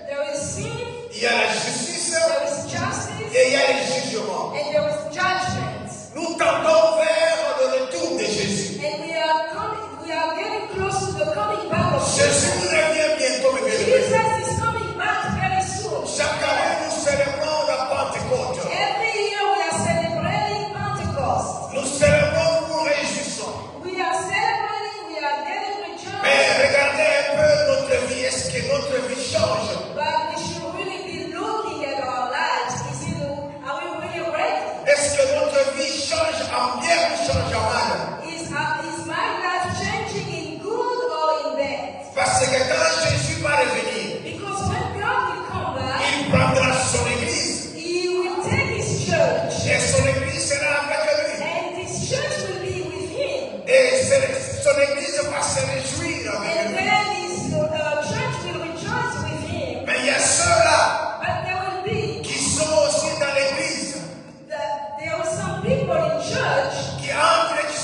there is sin, il y a la justice there is justice, et il y a le jugement. and there is judgment. Nous tendons vers le retour de Jésus. And we are getting close to the coming back of Jésus Jesus. revient bientôt, mes bien-aimés. Jesus is coming back very soon. Chaque année, nous célébrons la Pentecôte. Every year we are celebrating Pentecost. Nous célébrons, nous nous réjouissons. We are celebrating, we are getting rejoiced. Mais regardez un peu notre vie. Est-ce que notre vie change? But we should really be looking at our lives. Are we really ready? Est-ce que notre vie change en bien ou change en mal? Is my life changing in good or in bad? Parce que quand Jésus va revenir, Because when God will come back, il prendra son église. He will take His church. Et son église sera avec lui. And His church will be with Him. Et son église va se réjouir avec And lui. then His church will rejoice with Him. Mais il y a ceux-là But there will be, qui sont aussi dans l'église, there are some people in church qui entrent et qui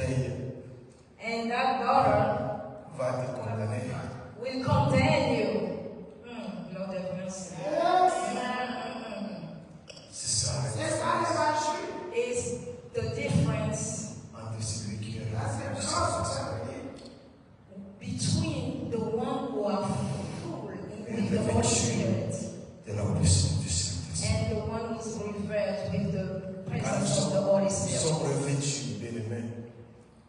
fille and that daughter va te condamner. will condemn you. Lord have mercy. C'est ça la différence Is the difference entre celui qui est between the one who are full with the Holy Spirit de la puissance du Saint-Esprit. and the one who is revert with the Quand nous presence of the Holy Spirit. sommes revêtus, bien-aimés,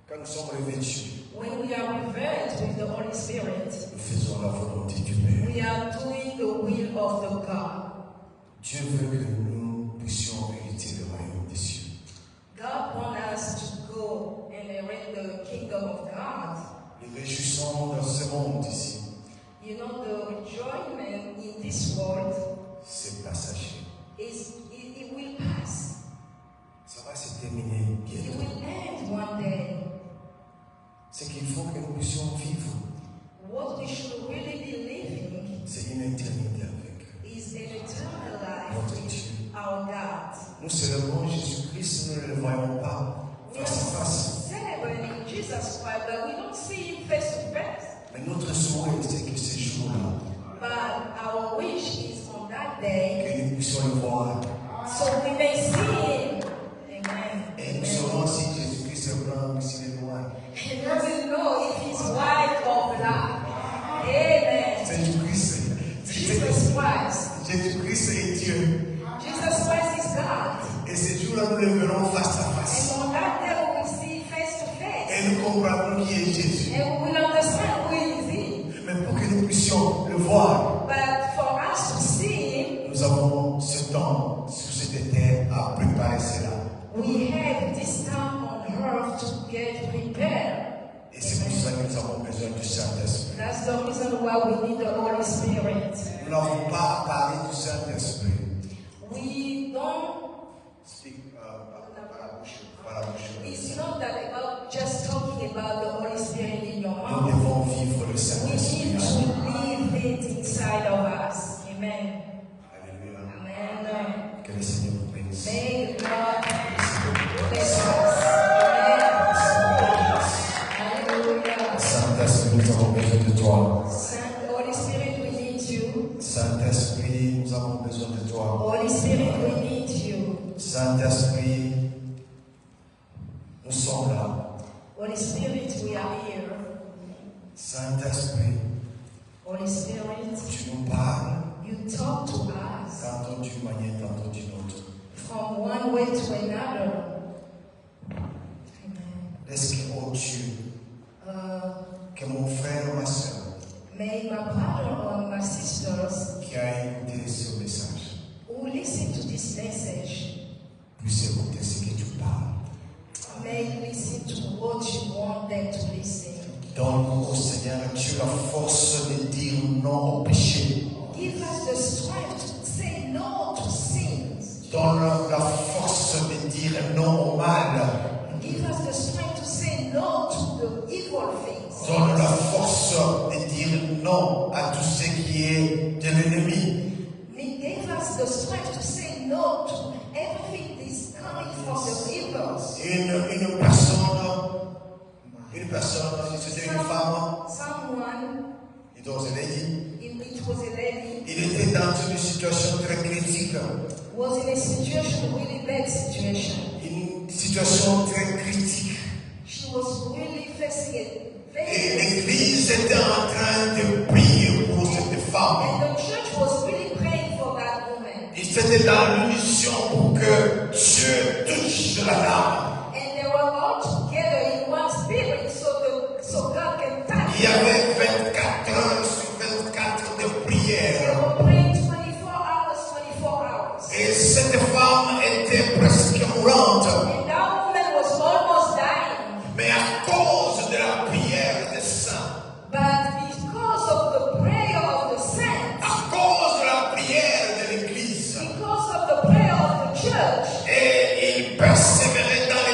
quand nous sommes revêtus, When we are revert with the Holy Spirit, nous faisons la volonté du Père. we are doing the will of the God. Dieu veut que nous puissions hériter le royaume des cieux. God wants us to go and inherit the kingdom of God. Nous réjouissons dans ce monde ici. You know, the enjoyment in this world C'est passager. it will pass. Ça va se terminer It bientôt. will end one day. Ce qu'il faut que nous puissions vivre, What we should really be living c'est une éternité avec is an eternal life notre with Dieu. our God. Nous célébrons Jésus-Christ, nous ne le voyons pas We are face à face. celebrating Jesus Christ, but we don't see him face to face. Mais notre souhait, c'est que ce jour-là, But our wish is on that day, que nous puissions le voir. so we may see him. Amen. Et nous Amen. saurons si Jésus-Christ est blanc ou s'il est noir. And we will know if he's white or black. Amen. Jésus-Christ, Jesus Christ. Jésus-Christ est Dieu. Jesus Christ is God. Et ce jour-là, nous le verrons face à face. And on that day we will see face to face. Et nous comprendrons qui est Jésus. And we will understand who is he. Mais pour que nous puissions le voir, But for us to see him, nous avons ce temps sur cette terre à préparer cela. we have this time on earth to get prepared. Et c'est pour cela que nous avons besoin du Saint-Esprit. That's the reason why we need the Holy Spirit. Nous n'avons pas à parler du Saint-Esprit. We don't, Speak, par la bouche. it's not that about just talking about the Holy Spirit in your Nous mouth. devons vivre le We Saint-Esprit. need to live it inside of us. Amen. Alléluia. Amen. Que le Seigneur vous bénisse. May God bless us. Hallelujah. Saint-Esprit, nous avons besoin de toi. Holy Spirit, we need you. Saint-Esprit, nous avons besoin de toi. Holy Spirit, we need you. Saint-Esprit, nous sommes là. Holy Spirit, we are here. Saint-Esprit, Holy Spirit, tu nous parles you talk to us tantôt d'une manière, tantôt d'une autre. from one way to another. Amen. Laisse que, oh Dieu, que mon frère ou ma soeur May my brother or my sisters qui a écouté ce message who listen to this message puisse écouter ce que tu parles. may listen to what you want them to listen. Donne au Seigneur Dieu la force de dire non au péché. Give us the strength to say no to sins. Donne la force de dire non au mal. Give us the strength to say no to the evil things. Donne la force de dire non à tout ce qui est de l'ennemi. Give us the strength to say no to everything that is coming from the evil. Une personne, si c'était une femme, Someone, it was a lady, it was a lady, il était dans une situation très critique, was in a situation, really bad situation. une situation très critique. She was really facing it. Et l'église était en train de prier pour cette femme. And the church was really praying for that woman. Ils étaient dans l'unition pour que Dieu touche la dame. And they were all together in one spirit so God can touch Il y avait 24 heures sur 24 de They prière. were praying 24 hours. Et cette femme était presque mourante. And that woman was almost dying. Mais à cause de la prière des saints, But because of the prayer of the saints, à cause de la prière de l'église, because of the prayer of the church, et il persévérait dans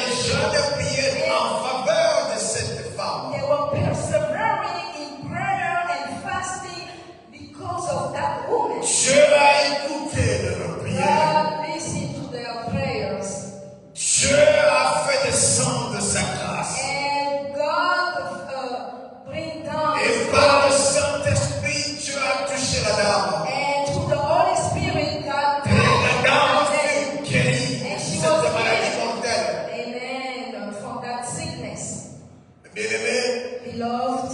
Bien-aimé, beloved,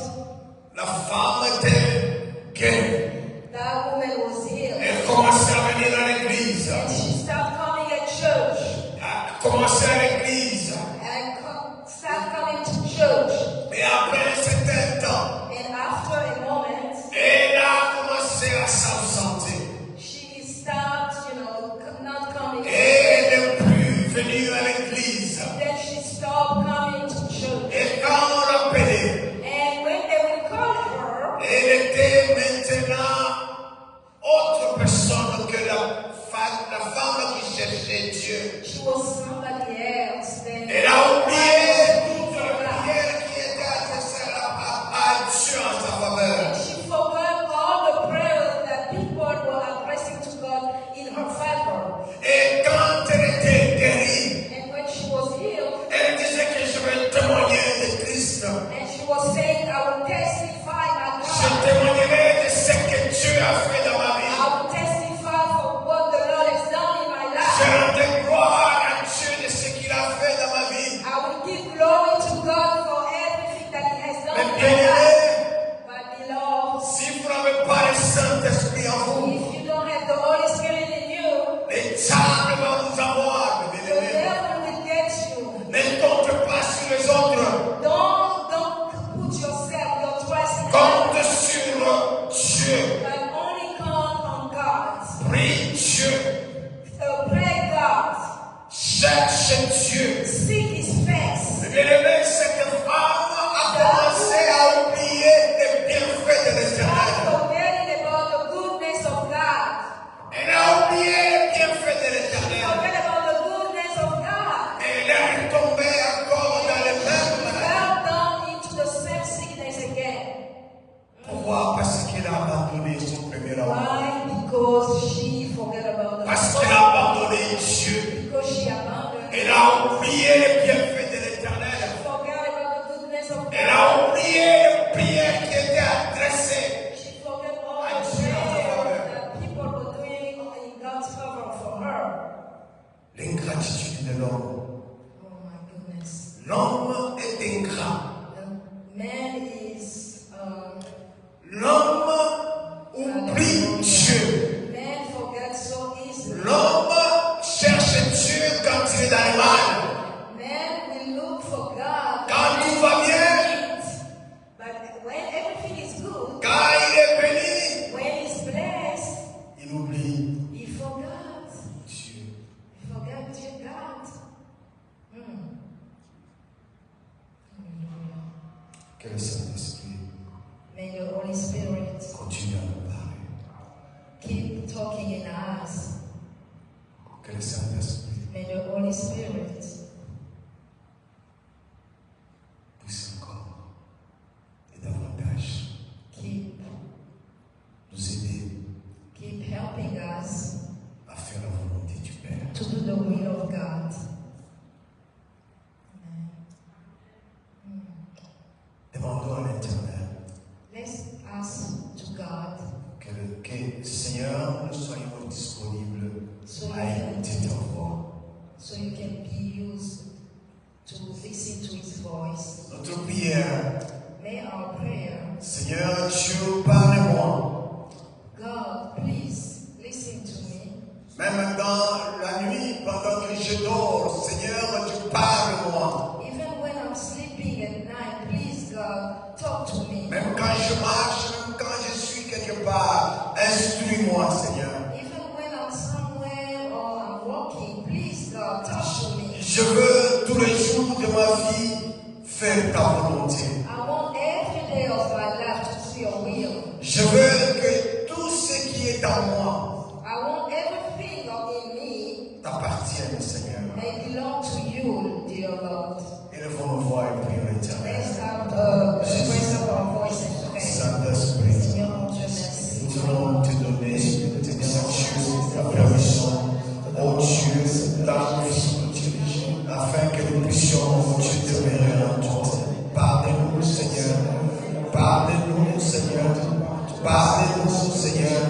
la femme était guérie. that woman was healed. Elle commençait à venir à l'église. And she started coming at church. Elle commençait à l'église. And started coming to church. Et après un certain temps, And after a moment, elle a commencé à s'absenter. she stopped, not coming. Et elle n'est plus venue à l'église. Then she stopped coming to church. Et quand on l'appelait, And when they would call her, elle était maintenant autre personne que la femme qui cherchait Dieu. she was somebody else. Then Elle a oublié toute la prière qui était adressée à Dieu en sa faveur. She forgot all the prayers that people were addressing to God in her favor. Et quand elle était guérie, And when she was healed, elle disait que je vais témoigner de Christ. and she was saying, I will testify my Je God. témoignerai de ce que Dieu a fait dans ma vie. I will testify for what the Lord has done in my Je life. rendrai gloire à Dieu de ce qu'il a fait dans ma vie. I will give glory to God for everything that He has done Mais in my bien life. aimé, But beloved, si vous n'avez pas le Saint-Esprit en vous, if you don't have the Holy Spirit in you, les diables vont vous avoir, mes the bien-aimés. devil will get you. Ne compte pas sur les autres, Don't put yourself, your trust in compte others, sur Dieu. but only count on God. Prie Dieu, So pray God. cherche Dieu. Seek His face. Mes bien-aimés, cette femme a commencé à oublier les bienfaits de l'Éternel. Stop forgetting about the goodness of God. Elle a oublié les bienfaits de l'Éternel. Forget about the goodness of God. Elle est retombée encore dans les mêmes maladies. Fell down into the same sickness again. Pourquoi? Parce qu'elle a abandonné son premier amour. Why? Because she forgot about the Parce qu'elle a abandonné Dieu. Because she abandoned. Elle a oublié les bienfaits de l'Éternel. Forgot about the goodness of Elle God. a oublié les prières qui étaient adressées. She forgot all the prayers that people were doing in God's favor for her. L'ingratitude de l'homme. Oh my goodness. L'homme est ingrat. The man is L'homme oublie Dieu. man forgets so easily. L'homme cherche Dieu quand il est dans le mal. Man will look for God Quand when tout va bien. things, but when everything is good, Quand il est béni, when he's blessed, il oublie he forgot. Dieu. He forgot dear God. Hallelujah. Que le Saint-Esprit May the Holy Spirit continue à nous parler. keep talking in us. Que le Saint-Esprit May the Holy Spirit puisse encore et davantage keep nous aider helping us à faire la volonté du Père. to do the will of God. Amen. Demandons à l'Éternel Let's ask to God que Seigneur, nous soyons disponibles so à écouter ta voix. you can be used to listen to His voice. Notre prière, May our prayer, Seigneur Dieu, parle-moi. God, please listen to me. Même dans la nuit, pendant que je dors, Seigneur, tu parles-moi. Even when I'm sleeping at night, please God, talk to me. Même quand je marche, même quand je suis quelque part, instruis-moi, Seigneur. Even when I'm somewhere or I'm walking, please God, talk to me. Je veux tous les jours de ma vie faire ta volonté. I want every day of my life to do your will. Je veux que tout ce qui est en moi I want everything in me t'appartienne, Seigneur. may belong to you, dear Lord. Élevons nos voix et prions l'Éternel. Let's have raise up our voice and pray. Saint-Esprit, Seigneur mon Dieu, merci. nous voulons te donner, Seigneur Dieu, la permission, oh Dieu, afin que nous puissions, oh Dieu, demeurer en toi. Parlez-nous, Seigneur. Parlez-nous, Seigneur. Parlez-nous, Seigneur.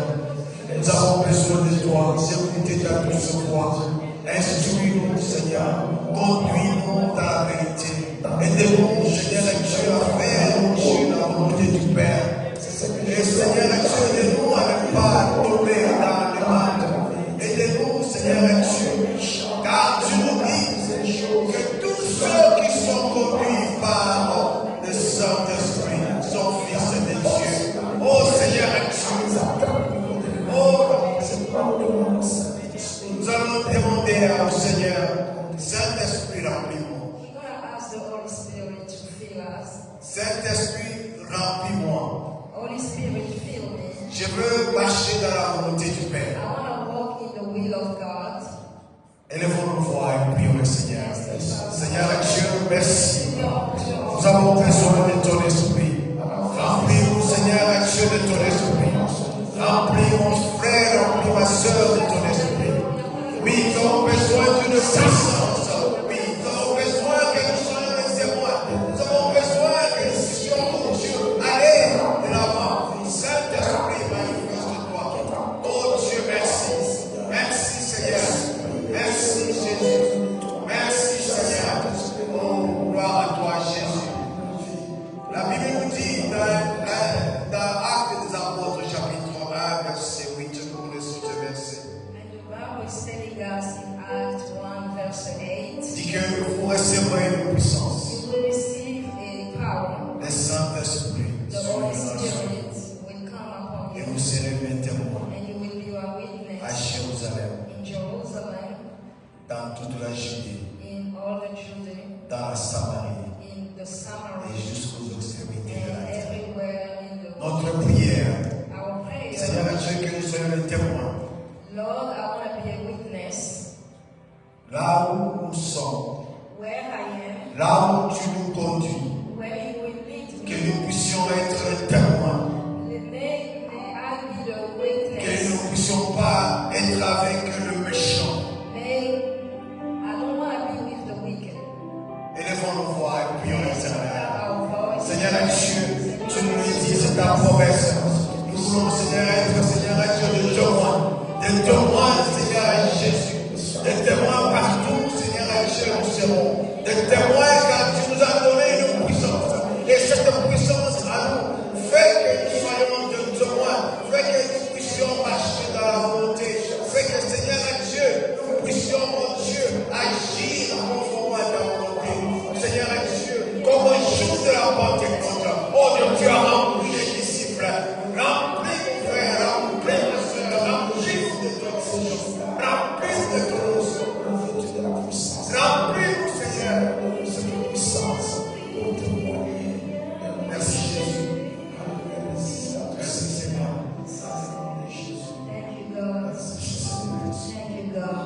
Nous avons besoin de toi. Écoutez ta douce voix. Instruis-nous, Seigneur. Conduis-nous dans la vérité. Aidez-nous, Seigneur Dieu, à faire, mon Dieu, la volonté du Père. Et Seigneur Dieu, aidez-nous à ne pas tomber dans le mal. Aidez-nous, Seigneur Dieu, car tu nous dis que tous ceux qui sont conduits par le Saint-Esprit sont fils de Dieu. Oh Seigneur Dieu, nous allons demander au Seigneur, Saint-Esprit, remplis-moi. We're going to ask the Holy Spirit to fill us. Saint-Esprit, remplis-moi. Holy Spirit, fill me. Je veux marcher dans la volonté du I Père. want to walk in the will of God. Élevons nos voix et prions le Seigneur. Seigneur Dieu, merci. Nous avons besoin de ton esprit. Remplis-nous, Seigneur Dieu, de ton esprit. Remplis mon frère, remplis ma soeur de ton esprit. Oui, nous avons besoin d'une puissance. Oui, nous avons besoin que nous soyons les témoins. Nous avons besoin que nous puissions, mon Dieu, aller de l'avant. Saint-Esprit, manifeste-toi. Oh Dieu, merci. Merci, Seigneur. Merci, Jésus. Merci, Seigneur. Oh, gloire à toi, Jésus. La Bible nous dit dans Actes des Apôtres, chapitre 1, verset 8, nous connaissons ce verset. And the Bible is telling us in Acts 1, verse 8, Dit que vous recevrez une puissance. you will receive a power. Le Saint-Esprit The Holy Spirit will come upon et you, vous serez mes témoins and you will be a à witness Jérusalem, in Jerusalem, dans toute la Judée, in all the Judea, dans la Samarie in the et Samaria, jusqu'aux extrémités de and la terre. everywhere in the world. Notre prière, Our prayer, Seigneur Dieu, que nous soyons les témoins. Lord, I want to be a witness Là où nous sommes, where I là où tu nous conduis, am, where you will lead que me. nous puissions être témoins, May I be the que witness. nous ne puissions pas être avec le méchant. I don't want to be with the wicked. Élevons nos voix et prions le Seigneur. Our voice. Seigneur Dieu, tu nous le dis, c'est ta promesse. Nous voulons, Seigneur, être, Seigneur Dieu, des témoins, Seigneur Jésus, des témoins partout, Seigneur Dieu, nous serons, des témoins car tu nous as donné une puissance. Et cette puissance à nous fait que nous soyons des témoins, fait que nous puissions marcher dans la volonté, fait que, Seigneur Dieu, nous puissions, mon Dieu, agir conformément à ta volonté. Seigneur Dieu, comme un jour de la Pentecôte, oh Dieu, tu as rempli les disciples, remplis mon frère, remplis ma soeur, remplis de ton Seigneur, remplis de ton remplis-nous, Seigneur, de cette puissance. Merci Jésus. Merci Seigneur. Thank you, God. Thank you, God.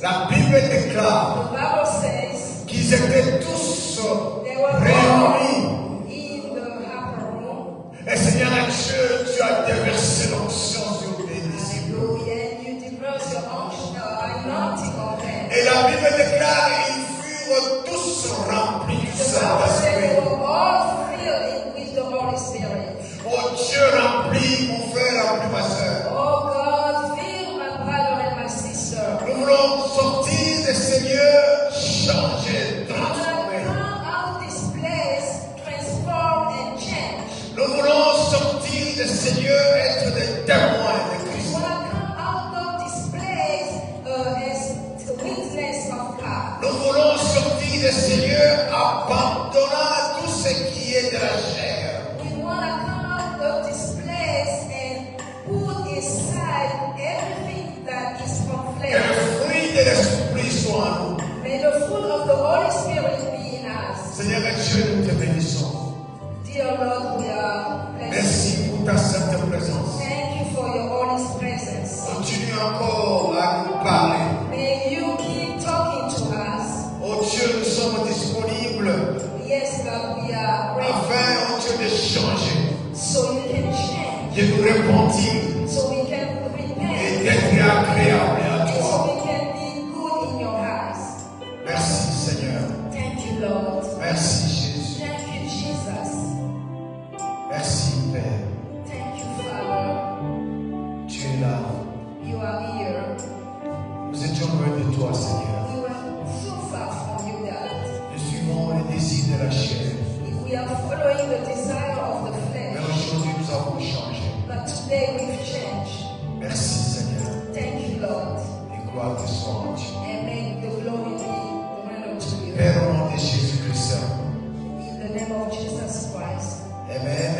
La Bible déclare qu'ils étaient tous réunis. Et Seigneur Dieu, tu as déversé l'onction sur les disciples. Et la Bible déclare qu'ils furent tous remplis du Saint-Esprit. Oh Dieu, remplis mon frère. parler. May you keep talking to us. Oh Dieu, nous sommes disponibles Yes, God, we are ready. afin, oh Dieu, de changer, So you can change. de nous repentir So we can et repent. d'être agréable à So toi. we can be good in your eyes. Merci Seigneur. Thank you, Lord. Merci Jésus. Thank you, Jesus. Merci Père. Thank you, Father. Tu es là. You are here. Nous étions loin de toi Seigneur. We were so far from you, God. Nous suivons les désirs de la chair. We are following the desire of the Mais flesh. aujourd'hui nous avons changé. But today we've changed. Merci Seigneur. Thank you, Lord. Et gloire te soit rendue. And may the glory be rendered to you. Père, au nom de Jésus-Christ. In the name of Jesus Christ. Amen.